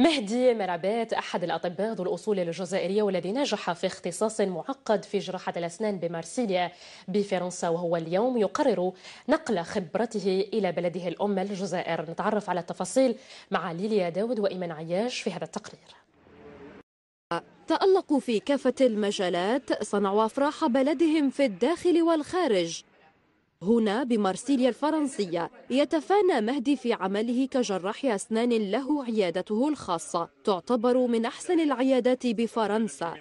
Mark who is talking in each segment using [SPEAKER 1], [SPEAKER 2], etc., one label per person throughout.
[SPEAKER 1] مهدي مرابات أحد الأطباء ذو الأصول الجزائرية والذي نجح في اختصاص معقد في جراحة الأسنان بمارسيليا بفرنسا، وهو اليوم يقرر نقل خبرته إلى بلده الأم الجزائر. نتعرف على التفاصيل مع ليليا داود وإيمان عياش في هذا التقرير.
[SPEAKER 2] تألقوا في كافة المجالات، صنعوا أفراح بلدهم في الداخل والخارج. هنا بمارسيليا الفرنسية يتفانى مهدي في عمله كجراح أسنان له عيادته الخاصة، تعتبر من أحسن العيادات بفرنسا.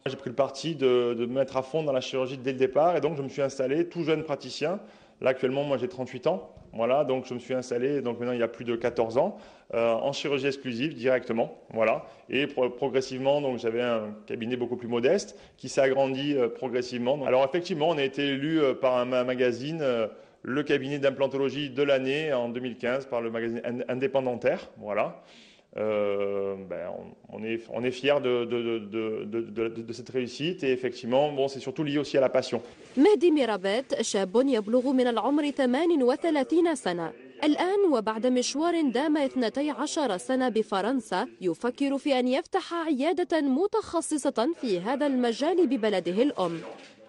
[SPEAKER 3] J'ai pris le parti de me mettre à fond dans la chirurgie dès le départ et donc je me suis installé tout jeune praticien. Là actuellement moi j'ai 38 ans, voilà, donc je me suis installé donc maintenant il y a plus de 14 ans en chirurgie exclusive directement, voilà, et progressivement donc j'avais un cabinet beaucoup plus modeste qui s'est agrandi progressivement. Alors effectivement on a été élu par un magazine le cabinet d'implantologie de l'année en 2015 par le magazine Indépendamentaire, voilà. On est fiers de cette réussite et effectivement bon, c'est surtout lié aussi à la passion.
[SPEAKER 2] مهدي ميرابات شاب يبلغ من العمر 38 سنة الآن، وبعد مشوار دام 12 سنة بفرنسا يفكر في أن يفتح عيادة متخصصة في هذا المجال ببلده الأم.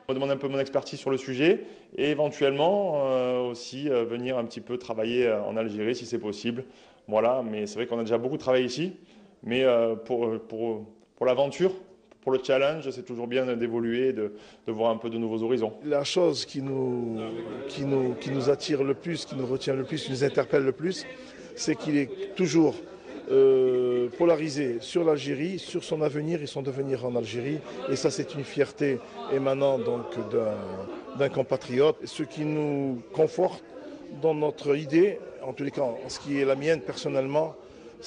[SPEAKER 3] Je demande un peu mon expertise sur le sujet et éventuellement aussi venir un petit peu travailler en Algérie si c'est possible. Voilà, mais c'est vrai qu'on a déjà beaucoup travaillé ici, mais pour l'aventure, pour le challenge, c'est toujours bien d'évoluer, de voir un peu de nouveaux horizons.
[SPEAKER 4] La chose qui nous attire le plus, qui nous retient le plus, qui nous interpelle le plus, c'est qu'il est toujours polarisé sur l'Algérie, sur son avenir et son devenir en Algérie. Et ça, c'est une fierté émanant donc d'un compatriote, ce qui nous conforte dans notre idée, en tous les cas, en ce qui est la mienne personnellement,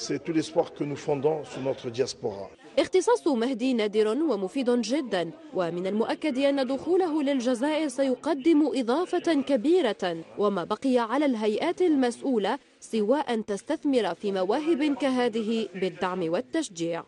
[SPEAKER 4] c'est tout l'espoir que nous fondons sur notre diaspora.
[SPEAKER 2] اختصاص مهدي نادر ومفيد جدا، ومن المؤكد أن دخوله للجزائر سيقدم إضافة كبيرة، وما بقي على الهيئات المسؤولة سوى أن تستثمر في مواهب كهذه بالدعم والتشجيع.